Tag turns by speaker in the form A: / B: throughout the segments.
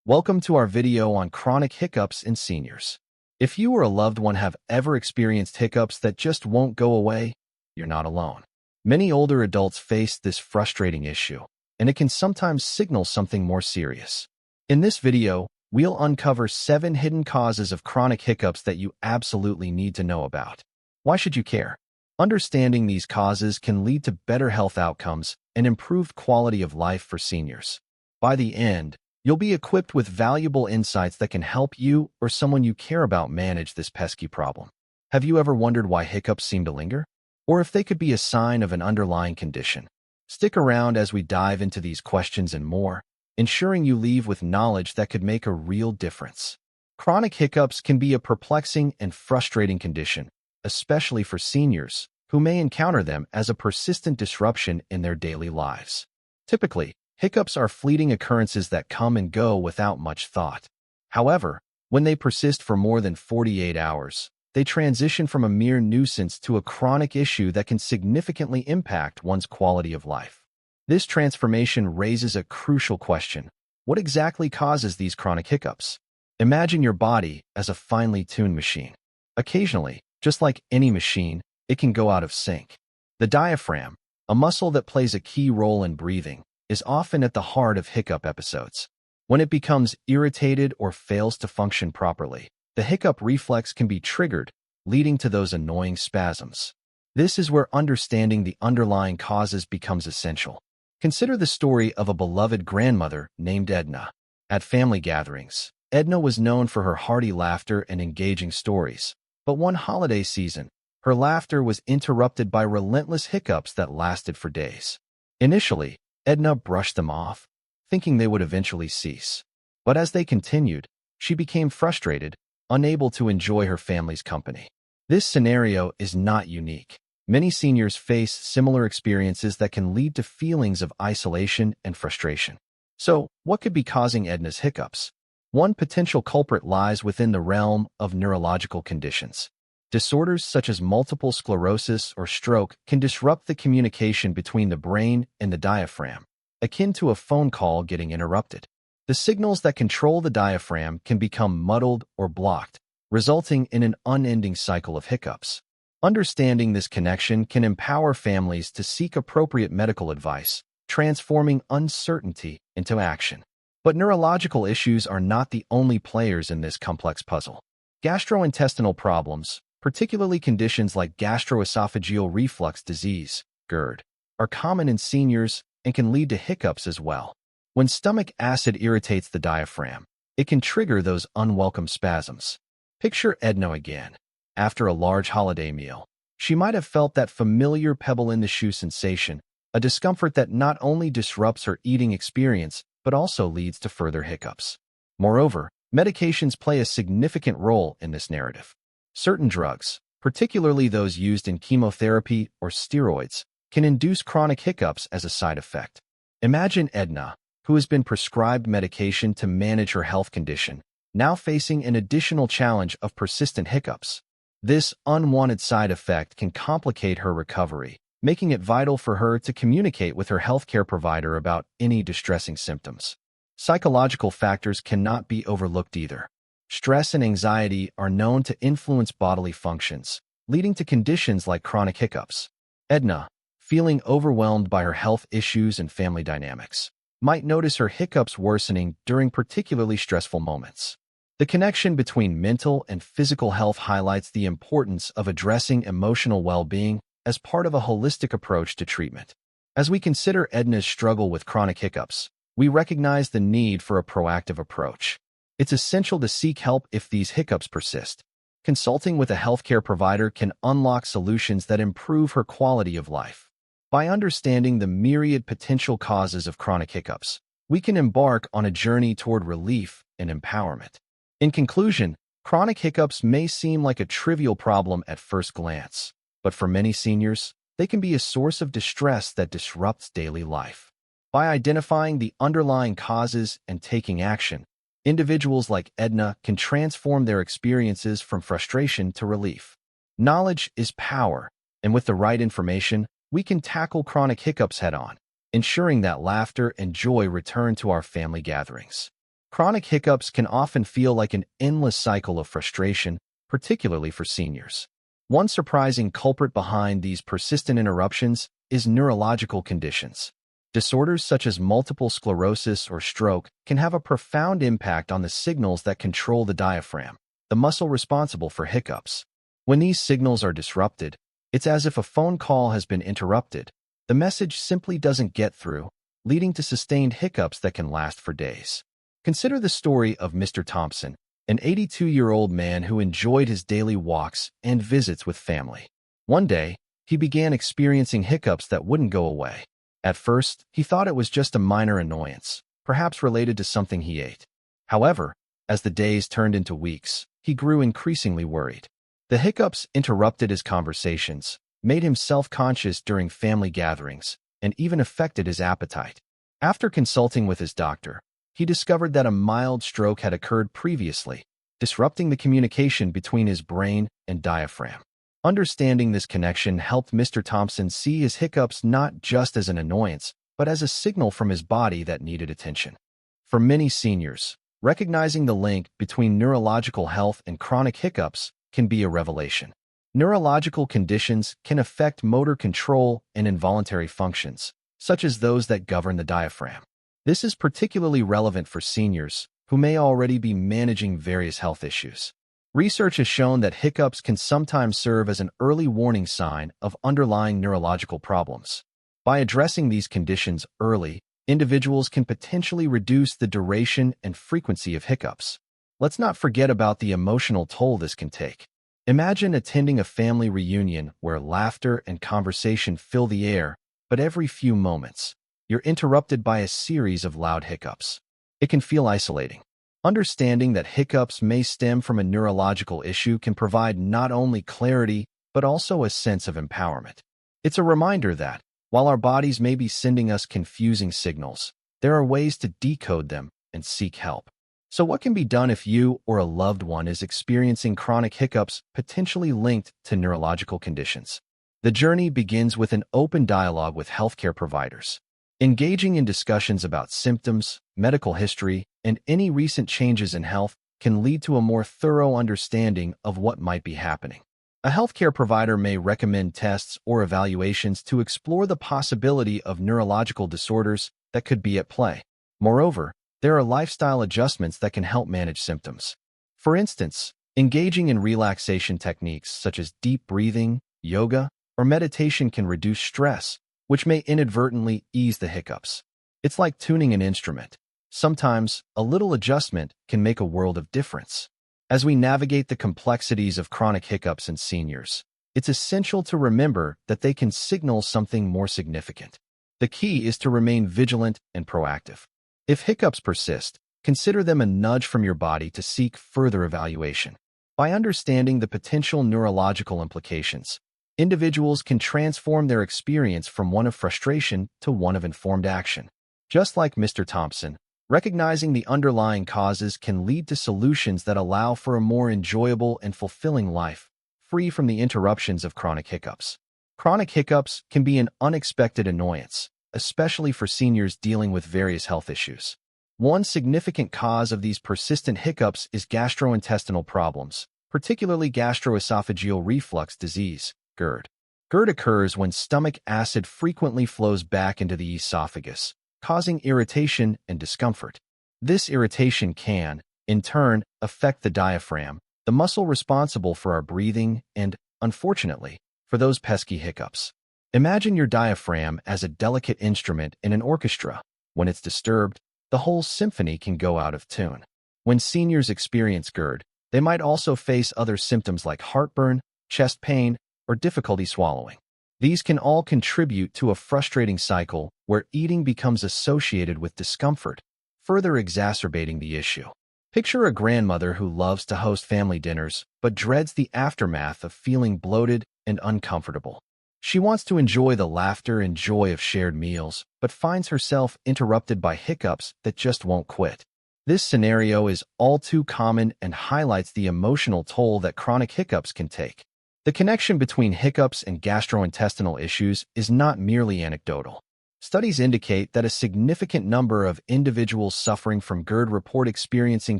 A: Welcome to our video on chronic hiccups in seniors. If you or a loved one have ever experienced hiccups that just won't go away, you're not alone. Many older adults face this frustrating issue, and it can sometimes signal something more serious. In this video, we'll uncover 7 hidden causes of chronic hiccups that you absolutely need to know about. Why should you care? Understanding these causes can lead to better health outcomes and improved quality of life for seniors. By the end, you'll be equipped with valuable insights that can help you or someone you care about manage this pesky problem. Have you ever wondered why hiccups seem to linger? Or if they could be a sign of an underlying condition? Stick around as we dive into these questions and more, ensuring you leave with knowledge that could make a real difference. Chronic hiccups can be a perplexing and frustrating condition, especially for seniors, who may encounter them as a persistent disruption in their daily lives. Typically, hiccups are fleeting occurrences that come and go without much thought. However, when they persist for more than 48 hours, they transition from a mere nuisance to a chronic issue that can significantly impact one's quality of life. This transformation raises a crucial question. What exactly causes these chronic hiccups? Imagine your body as a finely tuned machine. Occasionally, just like any machine, it can go out of sync. The diaphragm, a muscle that plays a key role in breathing, is often at the heart of hiccup episodes. When it becomes irritated or fails to function properly, the hiccup reflex can be triggered, leading to those annoying spasms. This is where understanding the underlying causes becomes essential. Consider the story of a beloved grandmother named Edna. At family gatherings, Edna was known for her hearty laughter and engaging stories, but one holiday season, her laughter was interrupted by relentless hiccups that lasted for days. Initially, Edna brushed them off, thinking they would eventually cease. But as they continued, she became frustrated, unable to enjoy her family's company. This scenario is not unique. Many seniors face similar experiences that can lead to feelings of isolation and frustration. So, what could be causing Edna's hiccups? One potential culprit lies within the realm of neurological conditions. Disorders such as multiple sclerosis or stroke can disrupt the communication between the brain and the diaphragm, akin to a phone call getting interrupted. The signals that control the diaphragm can become muddled or blocked, resulting in an unending cycle of hiccups. Understanding this connection can empower families to seek appropriate medical advice, transforming uncertainty into action. But neurological issues are not the only players in this complex puzzle. Gastrointestinal problems, particularly conditions like gastroesophageal reflux disease, GERD, are common in seniors and can lead to hiccups as well. When stomach acid irritates the diaphragm, it can trigger those unwelcome spasms. Picture Edna again. After a large holiday meal, she might have felt that familiar pebble-in-the-shoe sensation, a discomfort that not only disrupts her eating experience, but also leads to further hiccups. Moreover, medications play a significant role in this narrative. Certain drugs, particularly those used in chemotherapy or steroids, can induce chronic hiccups as a side effect. Imagine Edna, who has been prescribed medication to manage her health condition, now facing an additional challenge of persistent hiccups. This unwanted side effect can complicate her recovery, making it vital for her to communicate with her healthcare provider about any distressing symptoms. Psychological factors cannot be overlooked either. Stress and anxiety are known to influence bodily functions, leading to conditions like chronic hiccups. Edna, feeling overwhelmed by her health issues and family dynamics, might notice her hiccups worsening during particularly stressful moments. The connection between mental and physical health highlights the importance of addressing emotional well-being as part of a holistic approach to treatment. As we consider Edna's struggle with chronic hiccups, we recognize the need for a proactive approach. It's essential to seek help if these hiccups persist. Consulting with a healthcare provider can unlock solutions that improve her quality of life. By understanding the myriad potential causes of chronic hiccups, we can embark on a journey toward relief and empowerment. In conclusion, chronic hiccups may seem like a trivial problem at first glance, but for many seniors, they can be a source of distress that disrupts daily life. By identifying the underlying causes and taking action, individuals like Edna can transform their experiences from frustration to relief. Knowledge is power, and with the right information, we can tackle chronic hiccups head-on, ensuring that laughter and joy return to our family gatherings. Chronic hiccups can often feel like an endless cycle of frustration, particularly for seniors. One surprising culprit behind these persistent interruptions is neurological conditions. Disorders such as multiple sclerosis or stroke can have a profound impact on the signals that control the diaphragm, the muscle responsible for hiccups. When these signals are disrupted, it's as if a phone call has been interrupted. The message simply doesn't get through, leading to sustained hiccups that can last for days. Consider the story of Mr. Thompson, an 82-year-old man who enjoyed his daily walks and visits with family. One day, he began experiencing hiccups that wouldn't go away. At first, he thought it was just a minor annoyance, perhaps related to something he ate. However, as the days turned into weeks, he grew increasingly worried. The hiccups interrupted his conversations, made him self-conscious during family gatherings, and even affected his appetite. After consulting with his doctor, he discovered that a mild stroke had occurred previously, disrupting the communication between his brain and diaphragm. Understanding this connection helped Mr. Thompson see his hiccups not just as an annoyance, but as a signal from his body that needed attention. For many seniors, recognizing the link between neurological health and chronic hiccups can be a revelation. Neurological conditions can affect motor control and involuntary functions, such as those that govern the diaphragm. This is particularly relevant for seniors who may already be managing various health issues. Research has shown that hiccups can sometimes serve as an early warning sign of underlying neurological problems. By addressing these conditions early, individuals can potentially reduce the duration and frequency of hiccups. Let's not forget about the emotional toll this can take. Imagine attending a family reunion where laughter and conversation fill the air, but every few moments, you're interrupted by a series of loud hiccups. It can feel isolating. Understanding that hiccups may stem from a neurological issue can provide not only clarity, but also a sense of empowerment. It's a reminder that, while our bodies may be sending us confusing signals, there are ways to decode them and seek help. So what can be done if you or a loved one is experiencing chronic hiccups potentially linked to neurological conditions? The journey begins with an open dialogue with healthcare providers. Engaging in discussions about symptoms, medical history, and any recent changes in health can lead to a more thorough understanding of what might be happening. A healthcare provider may recommend tests or evaluations to explore the possibility of neurological disorders that could be at play. Moreover, there are lifestyle adjustments that can help manage symptoms. For instance, engaging in relaxation techniques such as deep breathing, yoga, or meditation can reduce stress, which may inadvertently ease the hiccups. It's like tuning an instrument. Sometimes, a little adjustment can make a world of difference. As we navigate the complexities of chronic hiccups in seniors, it's essential to remember that they can signal something more significant. The key is to remain vigilant and proactive. If hiccups persist, consider them a nudge from your body to seek further evaluation. By understanding the potential neurological implications, individuals can transform their experience from one of frustration to one of informed action. Just like Mr. Thompson, recognizing the underlying causes can lead to solutions that allow for a more enjoyable and fulfilling life, free from the interruptions of chronic hiccups. Chronic hiccups can be an unexpected annoyance, especially for seniors dealing with various health issues. One significant cause of these persistent hiccups is gastrointestinal problems, particularly gastroesophageal reflux disease, GERD. GERD occurs when stomach acid frequently flows back into the esophagus, causing irritation and discomfort. This irritation can, in turn, affect the diaphragm, the muscle responsible for our breathing and, unfortunately, for those pesky hiccups. Imagine your diaphragm as a delicate instrument in an orchestra. When it's disturbed, the whole symphony can go out of tune. When seniors experience GERD, they might also face other symptoms like heartburn, chest pain, or difficulty swallowing. These can all contribute to a frustrating cycle where eating becomes associated with discomfort, further exacerbating the issue. Picture a grandmother who loves to host family dinners but dreads the aftermath of feeling bloated and uncomfortable. She wants to enjoy the laughter and joy of shared meals, but finds herself interrupted by hiccups that just won't quit. This scenario is all too common and highlights the emotional toll that chronic hiccups can take. The connection between hiccups and gastrointestinal issues is not merely anecdotal. Studies indicate that a significant number of individuals suffering from GERD report experiencing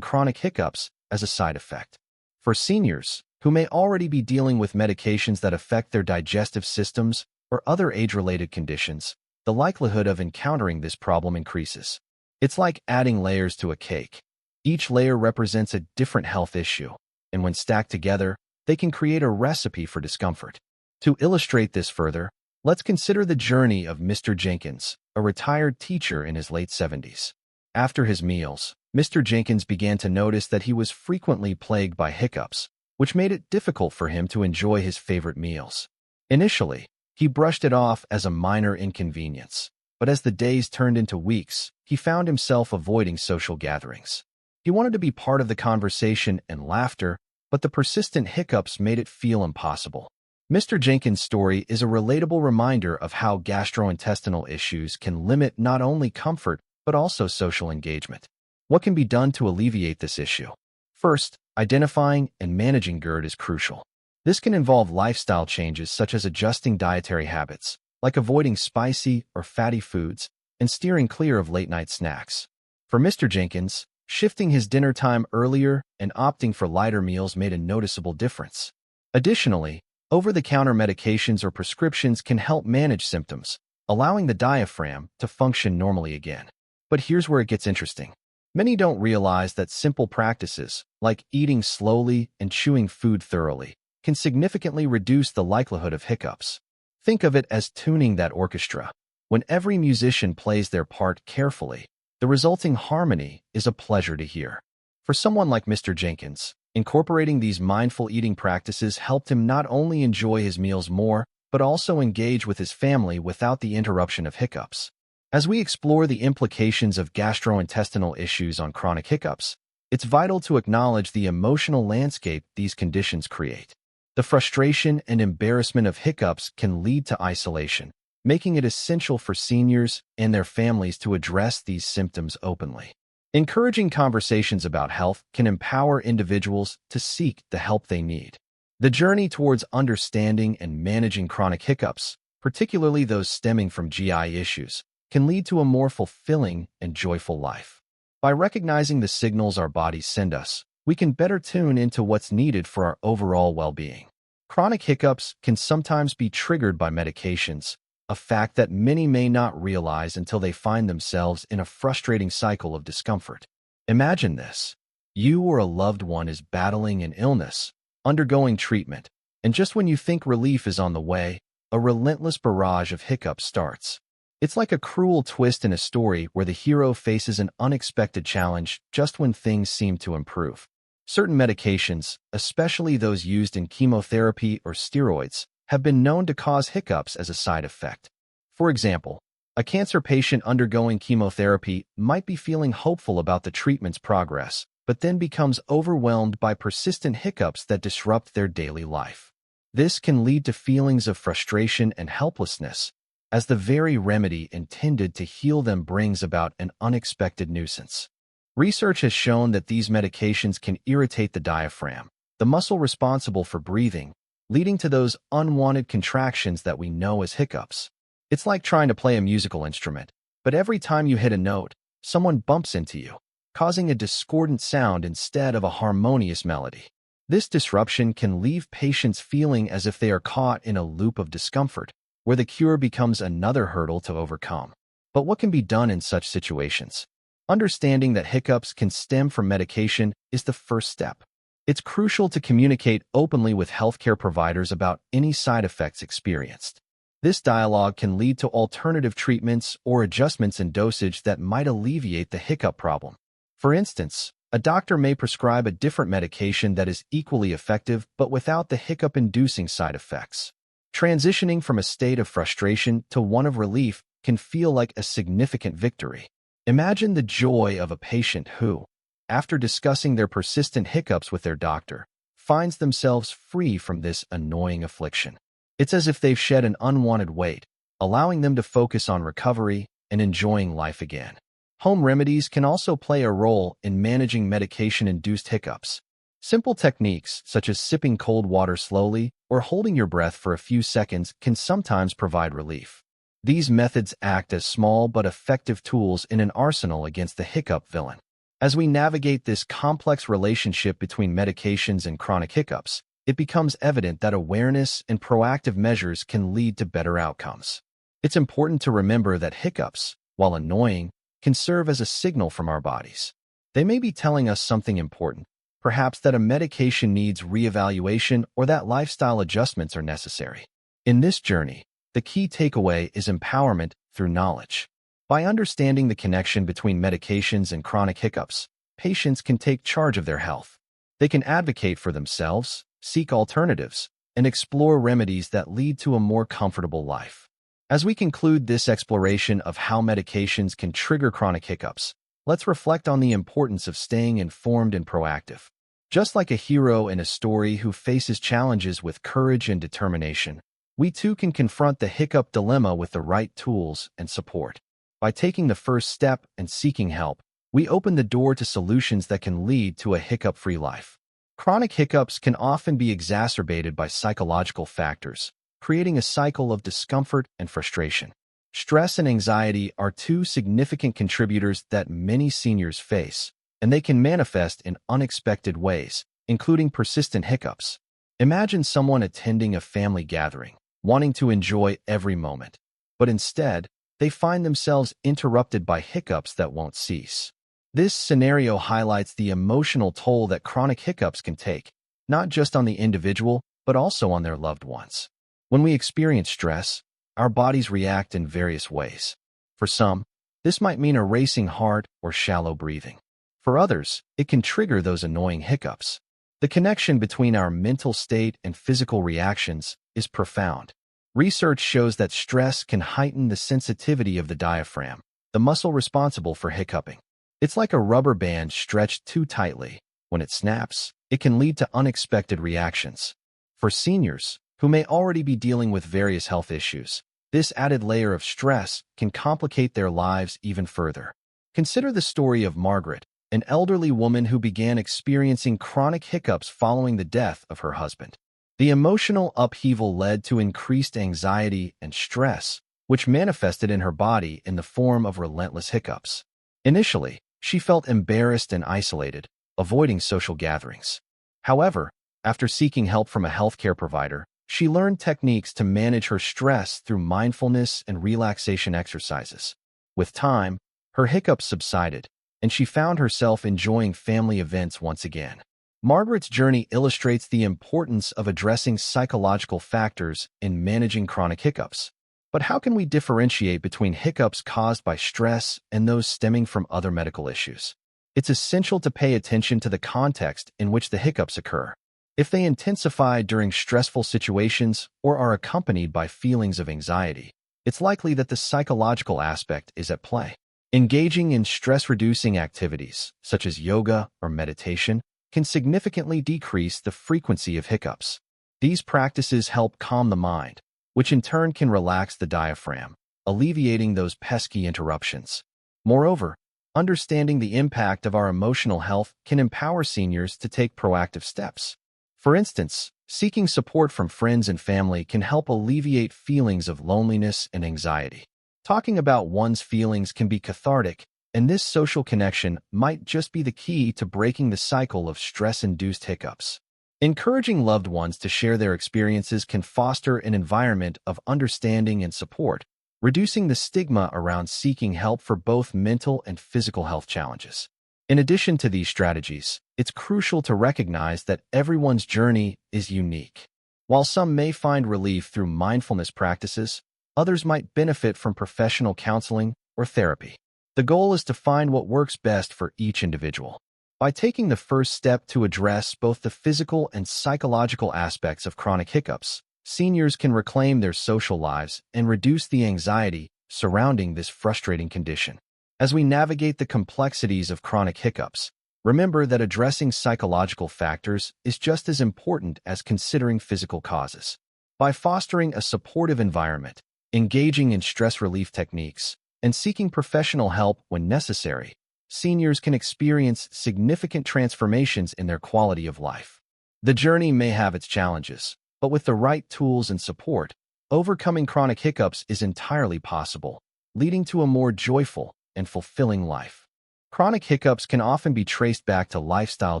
A: chronic hiccups as a side effect. For seniors, who may already be dealing with medications that affect their digestive systems or other age-related conditions, the likelihood of encountering this problem increases. It's like adding layers to a cake. Each layer represents a different health issue, and when stacked together, they can create a recipe for discomfort. To illustrate this further, let's consider the journey of Mr. Jenkins, a retired teacher in his late 70s. After his meals, Mr. Jenkins began to notice that he was frequently plagued by hiccups, which made it difficult for him to enjoy his favorite meals. Initially, he brushed it off as a minor inconvenience, but as the days turned into weeks, he found himself avoiding social gatherings. He wanted to be part of the conversation and laughter, but the persistent hiccups made it feel impossible. Mr. Jenkins' story is a relatable reminder of how gastrointestinal issues can limit not only comfort but also social engagement. What can be done to alleviate this issue? First, identifying and managing GERD is crucial. This can involve lifestyle changes such as adjusting dietary habits, like avoiding spicy or fatty foods and steering clear of late-night snacks. For Mr. Jenkins, shifting his dinner time earlier and opting for lighter meals made a noticeable difference. Additionally, over-the-counter medications or prescriptions can help manage symptoms, allowing the diaphragm to function normally again. But here's where it gets interesting. Many don't realize that simple practices, like eating slowly and chewing food thoroughly, can significantly reduce the likelihood of hiccups. Think of it as tuning that orchestra. When every musician plays their part carefully, the resulting harmony is a pleasure to hear. For someone like Mr. Jenkins, incorporating these mindful eating practices helped him not only enjoy his meals more, but also engage with his family without the interruption of hiccups. As we explore the implications of gastrointestinal issues on chronic hiccups, it's vital to acknowledge the emotional landscape these conditions create. The frustration and embarrassment of hiccups can lead to isolation, making it essential for seniors and their families to address these symptoms openly. Encouraging conversations about health can empower individuals to seek the help they need. The journey towards understanding and managing chronic hiccups, particularly those stemming from GI issues, can lead to a more fulfilling and joyful life. By recognizing the signals our bodies send us, we can better tune into what's needed for our overall well-being. Chronic hiccups can sometimes be triggered by medications, a fact that many may not realize until they find themselves in a frustrating cycle of discomfort. Imagine this. You or a loved one is battling an illness, undergoing treatment, and just when you think relief is on the way, a relentless barrage of hiccups starts. It's like a cruel twist in a story where the hero faces an unexpected challenge just when things seem to improve. Certain medications, especially those used in chemotherapy or steroids, have been known to cause hiccups as a side effect. For example, a cancer patient undergoing chemotherapy might be feeling hopeful about the treatment's progress, but then becomes overwhelmed by persistent hiccups that disrupt their daily life. This can lead to feelings of frustration and helplessness, as the very remedy intended to heal them brings about an unexpected nuisance. Research has shown that these medications can irritate the diaphragm, the muscle responsible for breathing, leading to those unwanted contractions that we know as hiccups. It's like trying to play a musical instrument, but every time you hit a note, someone bumps into you, causing a discordant sound instead of a harmonious melody. This disruption can leave patients feeling as if they are caught in a loop of discomfort, where the cure becomes another hurdle to overcome. But what can be done in such situations? Understanding that hiccups can stem from medication is the first step. It's crucial to communicate openly with healthcare providers about any side effects experienced. This dialogue can lead to alternative treatments or adjustments in dosage that might alleviate the hiccup problem. For instance, a doctor may prescribe a different medication that is equally effective but without the hiccup-inducing side effects. Transitioning from a state of frustration to one of relief can feel like a significant victory. Imagine the joy of a patient who, after discussing their persistent hiccups with their doctor, finds themselves free from this annoying affliction. It's as if they've shed an unwanted weight, allowing them to focus on recovery and enjoying life again. Home remedies can also play a role in managing medication-induced hiccups. Simple techniques, such as sipping cold water slowly or holding your breath for a few seconds, can sometimes provide relief. These methods act as small but effective tools in an arsenal against the hiccup villain. As we navigate this complex relationship between medications and chronic hiccups, it becomes evident that awareness and proactive measures can lead to better outcomes. It's important to remember that hiccups, while annoying, can serve as a signal from our bodies. They may be telling us something important, perhaps that a medication needs reevaluation or that lifestyle adjustments are necessary. In this journey, the key takeaway is empowerment through knowledge. By understanding the connection between medications and chronic hiccups, patients can take charge of their health. They can advocate for themselves, seek alternatives, and explore remedies that lead to a more comfortable life. As we conclude this exploration of how medications can trigger chronic hiccups, let's reflect on the importance of staying informed and proactive. Just like a hero in a story who faces challenges with courage and determination, we too can confront the hiccup dilemma with the right tools and support. By taking the first step and seeking help, we open the door to solutions that can lead to a hiccup-free life. Chronic hiccups can often be exacerbated by psychological factors, creating a cycle of discomfort and frustration. Stress and anxiety are two significant contributors that many seniors face, and they can manifest in unexpected ways, including persistent hiccups. Imagine someone attending a family gathering, wanting to enjoy every moment, but instead, they find themselves interrupted by hiccups that won't cease. This scenario highlights the emotional toll that chronic hiccups can take, not just on the individual, but also on their loved ones. When we experience stress, our bodies react in various ways. For some, this might mean a racing heart or shallow breathing. For others, it can trigger those annoying hiccups. The connection between our mental state and physical reactions is profound. Research shows that stress can heighten the sensitivity of the diaphragm, the muscle responsible for hiccuping. It's like a rubber band stretched too tightly. When it snaps, it can lead to unexpected reactions. For seniors, who may already be dealing with various health issues, this added layer of stress can complicate their lives even further. Consider the story of Margaret, an elderly woman who began experiencing chronic hiccups following the death of her husband. The emotional upheaval led to increased anxiety and stress, which manifested in her body in the form of relentless hiccups. Initially, she felt embarrassed and isolated, avoiding social gatherings. However, after seeking help from a healthcare provider, she learned techniques to manage her stress through mindfulness and relaxation exercises. With time, her hiccups subsided, and she found herself enjoying family events once again. Margaret's journey illustrates the importance of addressing psychological factors in managing chronic hiccups. But how can we differentiate between hiccups caused by stress and those stemming from other medical issues? It's essential to pay attention to the context in which the hiccups occur. If they intensify during stressful situations or are accompanied by feelings of anxiety, it's likely that the psychological aspect is at play. Engaging in stress-reducing activities, such as yoga or meditation, can significantly decrease the frequency of hiccups. These practices help calm the mind, which in turn can relax the diaphragm, alleviating those pesky interruptions. Moreover, understanding the impact of our emotional health can empower seniors to take proactive steps. For instance, seeking support from friends and family can help alleviate feelings of loneliness and anxiety. Talking about one's feelings can be cathartic, and this social connection might just be the key to breaking the cycle of stress-induced hiccups. Encouraging loved ones to share their experiences can foster an environment of understanding and support, reducing the stigma around seeking help for both mental and physical health challenges. In addition to these strategies, it's crucial to recognize that everyone's journey is unique. While some may find relief through mindfulness practices, others might benefit from professional counseling or therapy. The goal is to find what works best for each individual. By taking the first step to address both the physical and psychological aspects of chronic hiccups, seniors can reclaim their social lives and reduce the anxiety surrounding this frustrating condition. As we navigate the complexities of chronic hiccups, remember that addressing psychological factors is just as important as considering physical causes. By fostering a supportive environment, engaging in stress relief techniques, and seeking professional help when necessary, seniors can experience significant transformations in their quality of life. The journey may have its challenges, but with the right tools and support, overcoming chronic hiccups is entirely possible, leading to a more joyful and fulfilling life. Chronic hiccups can often be traced back to lifestyle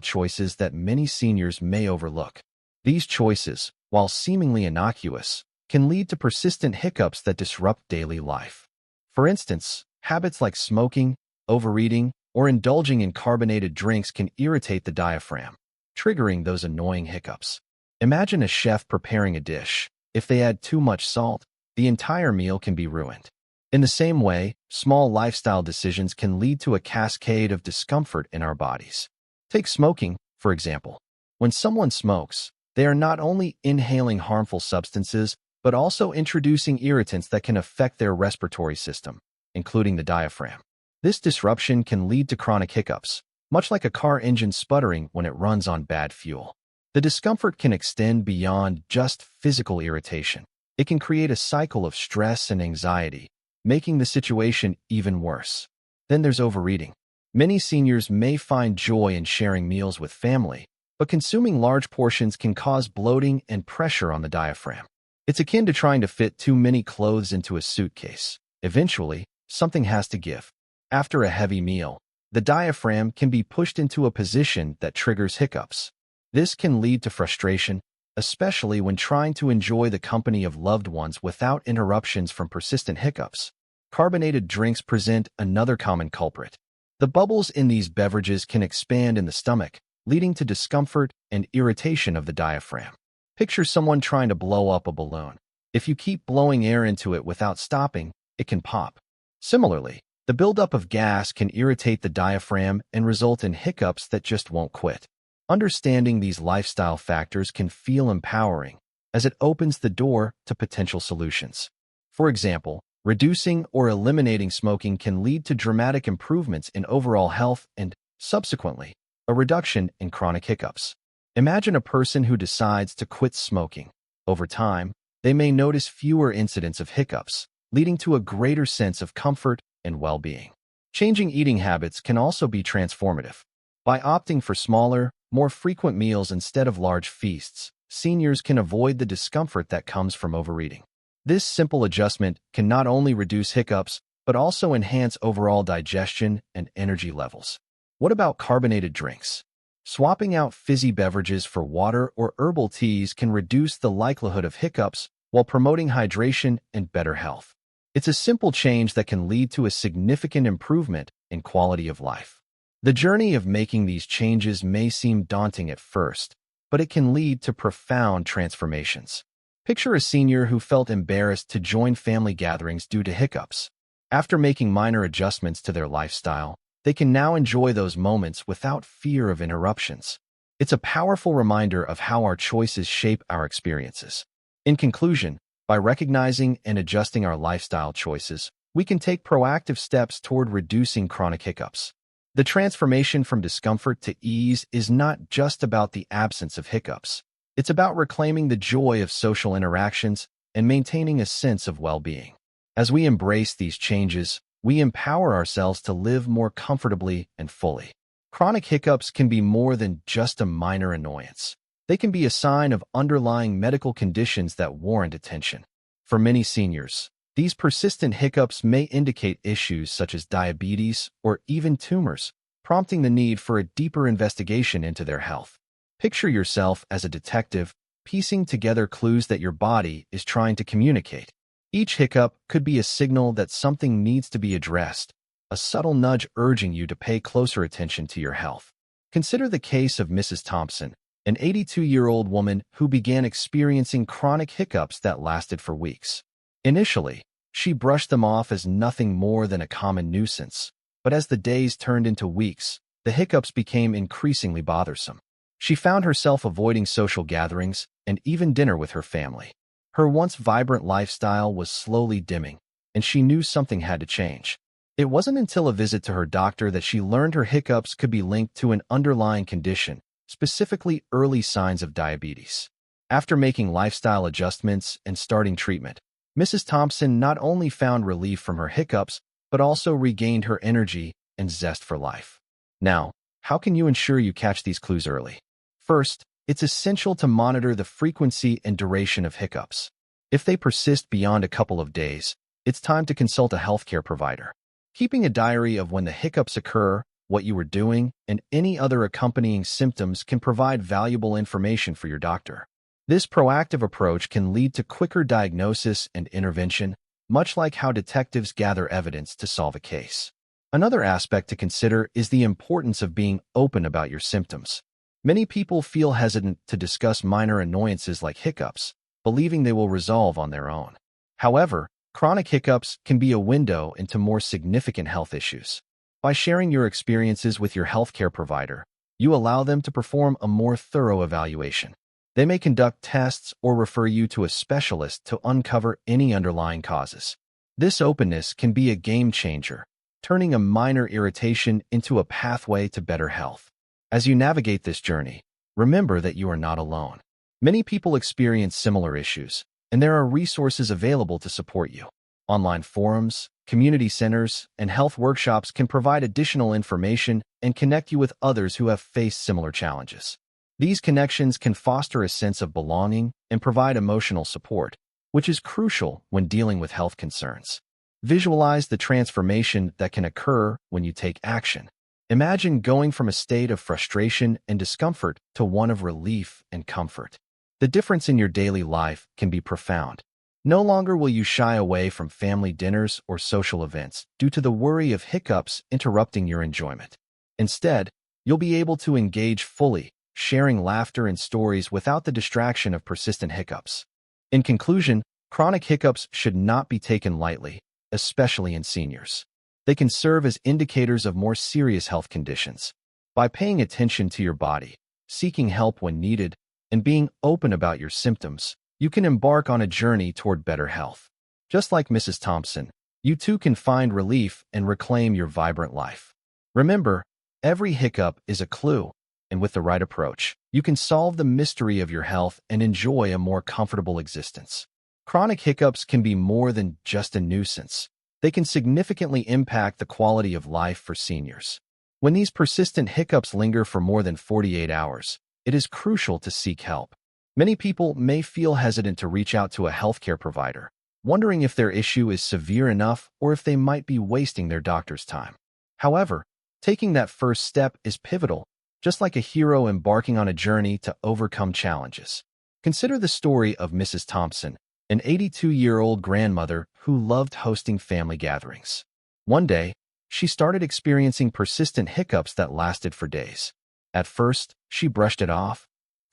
A: choices that many seniors may overlook. These choices, while seemingly innocuous, can lead to persistent hiccups that disrupt daily life. For instance, habits like smoking, overeating, or indulging in carbonated drinks can irritate the diaphragm, triggering those annoying hiccups. Imagine a chef preparing a dish. If they add too much salt, the entire meal can be ruined. In the same way, small lifestyle decisions can lead to a cascade of discomfort in our bodies. Take smoking, for example. When someone smokes, they are not only inhaling harmful substances, but also introducing irritants that can affect their respiratory system, including the diaphragm. This disruption can lead to chronic hiccups, much like a car engine sputtering when it runs on bad fuel. The discomfort can extend beyond just physical irritation. It can create a cycle of stress and anxiety, making the situation even worse. Then there's overeating. Many seniors may find joy in sharing meals with family, but consuming large portions can cause bloating and pressure on the diaphragm. It's akin to trying to fit too many clothes into a suitcase. Eventually, something has to give. After a heavy meal, the diaphragm can be pushed into a position that triggers hiccups. This can lead to frustration, especially when trying to enjoy the company of loved ones without interruptions from persistent hiccups. Carbonated drinks present another common culprit. The bubbles in these beverages can expand in the stomach, leading to discomfort and irritation of the diaphragm. Picture someone trying to blow up a balloon. If you keep blowing air into it without stopping, it can pop. Similarly, the buildup of gas can irritate the diaphragm and result in hiccups that just won't quit. Understanding these lifestyle factors can feel empowering, as it opens the door to potential solutions. For example, reducing or eliminating smoking can lead to dramatic improvements in overall health and, subsequently, a reduction in chronic hiccups. Imagine a person who decides to quit smoking. Over time, they may notice fewer incidents of hiccups, leading to a greater sense of comfort and well-being. Changing eating habits can also be transformative. By opting for smaller, more frequent meals instead of large feasts, seniors can avoid the discomfort that comes from overeating. This simple adjustment can not only reduce hiccups, but also enhance overall digestion and energy levels. What about carbonated drinks? Swapping out fizzy beverages for water or herbal teas can reduce the likelihood of hiccups while promoting hydration and better health. It's a simple change that can lead to a significant improvement in quality of life. The journey of making these changes may seem daunting at first, but it can lead to profound transformations. Picture a senior who felt embarrassed to join family gatherings due to hiccups. After making minor adjustments to their lifestyle, they can now enjoy those moments without fear of interruptions. It's a powerful reminder of how our choices shape our experiences. In conclusion, by recognizing and adjusting our lifestyle choices, we can take proactive steps toward reducing chronic hiccups. The transformation from discomfort to ease is not just about the absence of hiccups. It's about reclaiming the joy of social interactions and maintaining a sense of well-being. As we embrace these changes, we empower ourselves to live more comfortably and fully. Chronic hiccups can be more than just a minor annoyance. They can be a sign of underlying medical conditions that warrant attention. For many seniors, these persistent hiccups may indicate issues such as diabetes or even tumors, prompting the need for a deeper investigation into their health. Picture yourself as a detective, piecing together clues that your body is trying to communicate. Each hiccup could be a signal that something needs to be addressed, a subtle nudge urging you to pay closer attention to your health. Consider the case of Mrs. Thompson, an 82-year-old woman who began experiencing chronic hiccups that lasted for weeks. Initially, she brushed them off as nothing more than a common nuisance, but as the days turned into weeks, the hiccups became increasingly bothersome. She found herself avoiding social gatherings and even dinner with her family. Her once vibrant lifestyle was slowly dimming, and she knew something had to change. It wasn't until a visit to her doctor that she learned her hiccups could be linked to an underlying condition, specifically early signs of diabetes. After making lifestyle adjustments and starting treatment, Mrs. Thompson not only found relief from her hiccups, but also regained her energy and zest for life. Now, how can you ensure you catch these clues early? First, it's essential to monitor the frequency and duration of hiccups. If they persist beyond a couple of days, it's time to consult a healthcare provider. Keeping a diary of when the hiccups occur, what you were doing, and any other accompanying symptoms can provide valuable information for your doctor. This proactive approach can lead to quicker diagnosis and intervention, much like how detectives gather evidence to solve a case. Another aspect to consider is the importance of being open about your symptoms. Many people feel hesitant to discuss minor annoyances like hiccups, believing they will resolve on their own. However, chronic hiccups can be a window into more significant health issues. By sharing your experiences with your healthcare provider, you allow them to perform a more thorough evaluation. They may conduct tests or refer you to a specialist to uncover any underlying causes. This openness can be a game changer, turning a minor irritation into a pathway to better health. As you navigate this journey, remember that you are not alone. Many people experience similar issues, and there are resources available to support you. Online forums, community centers, and health workshops can provide additional information and connect you with others who have faced similar challenges. These connections can foster a sense of belonging and provide emotional support, which is crucial when dealing with health concerns. Visualize the transformation that can occur when you take action. Imagine going from a state of frustration and discomfort to one of relief and comfort. The difference in your daily life can be profound. No longer will you shy away from family dinners or social events due to the worry of hiccups interrupting your enjoyment. Instead, you'll be able to engage fully, sharing laughter and stories without the distraction of persistent hiccups. In conclusion, chronic hiccups should not be taken lightly, especially in seniors. They can serve as indicators of more serious health conditions. By paying attention to your body, seeking help when needed, and being open about your symptoms, you can embark on a journey toward better health. Just like Mrs. Thompson, you too can find relief and reclaim your vibrant life. Remember, every hiccup is a clue, and with the right approach, you can solve the mystery of your health and enjoy a more comfortable existence. Chronic hiccups can be more than just a nuisance. They can significantly impact the quality of life for seniors. When these persistent hiccups linger for more than 48 hours, it is crucial to seek help. Many people may feel hesitant to reach out to a healthcare provider, wondering if their issue is severe enough or if they might be wasting their doctor's time. However, taking that first step is pivotal, just like a hero embarking on a journey to overcome challenges. Consider the story of Mrs. Thompson, an 82-year-old grandmother who loved hosting family gatherings. One day, she started experiencing persistent hiccups that lasted for days. At first, she brushed it off,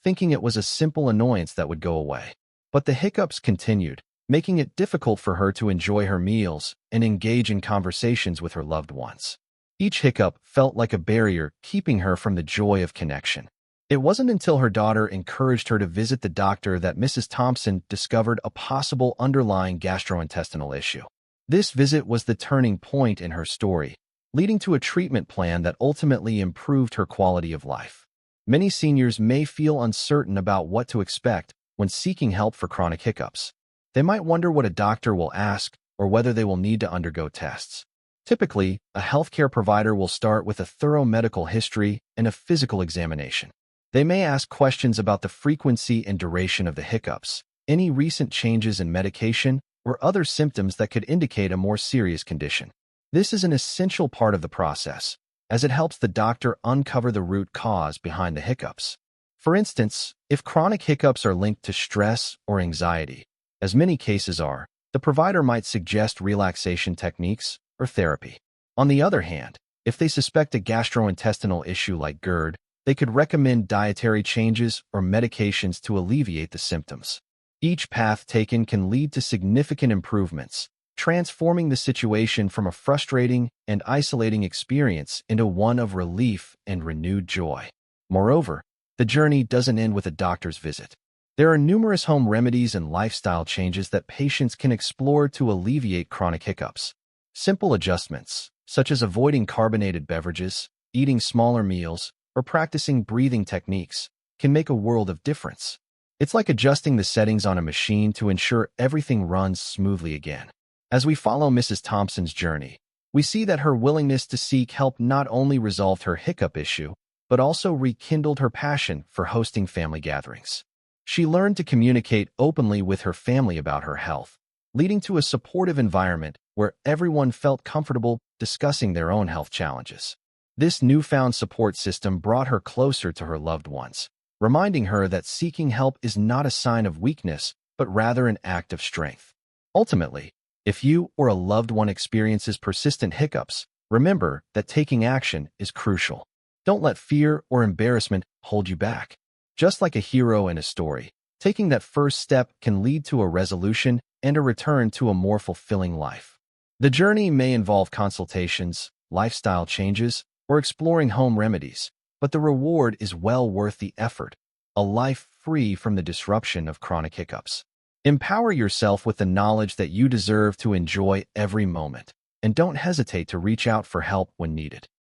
A: thinking it was a simple annoyance that would go away. But the hiccups continued, making it difficult for her to enjoy her meals and engage in conversations with her loved ones. Each hiccup felt like a barrier keeping her from the joy of connection. It wasn't until her daughter encouraged her to visit the doctor that Mrs. Thompson discovered a possible underlying gastrointestinal issue. This visit was the turning point in her story, leading to a treatment plan that ultimately improved her quality of life. Many seniors may feel uncertain about what to expect when seeking help for chronic hiccups. They might wonder what a doctor will ask or whether they will need to undergo tests. Typically, a healthcare provider will start with a thorough medical history and a physical examination. They may ask questions about the frequency and duration of the hiccups, any recent changes in medication, or other symptoms that could indicate a more serious condition. This is an essential part of the process, as it helps the doctor uncover the root cause behind the hiccups. For instance, if chronic hiccups are linked to stress or anxiety, as many cases are, the provider might suggest relaxation techniques or therapy. On the other hand, if they suspect a gastrointestinal issue like GERD, they could recommend dietary changes or medications to alleviate the symptoms. Each path taken can lead to significant improvements, transforming the situation from a frustrating and isolating experience into one of relief and renewed joy. Moreover, the journey doesn't end with a doctor's visit. There are numerous home remedies and lifestyle changes that patients can explore to alleviate chronic hiccups. Simple adjustments, such as avoiding carbonated beverages, eating smaller meals, or practicing breathing techniques, can make a world of difference. It's like adjusting the settings on a machine to ensure everything runs smoothly again. As we follow Mrs. Thompson's journey, we see that her willingness to seek help not only resolved her hiccup issue, but also rekindled her passion for hosting family gatherings. She learned to communicate openly with her family about her health, leading to a supportive environment where everyone felt comfortable discussing their own health challenges. This newfound support system brought her closer to her loved ones, reminding her that seeking help is not a sign of weakness, but rather an act of strength. Ultimately, if you or a loved one experiences persistent hiccups, remember that taking action is crucial. Don't let fear or embarrassment hold you back. Just like a hero in a story, taking that first step can lead to a resolution and a return to a more fulfilling life. The journey may involve consultations, lifestyle changes, or exploring home remedies, but the reward is well worth the effort, a life free from the disruption of chronic hiccups. Empower yourself with the knowledge that you deserve to enjoy every moment, and don't hesitate to reach out for help when needed.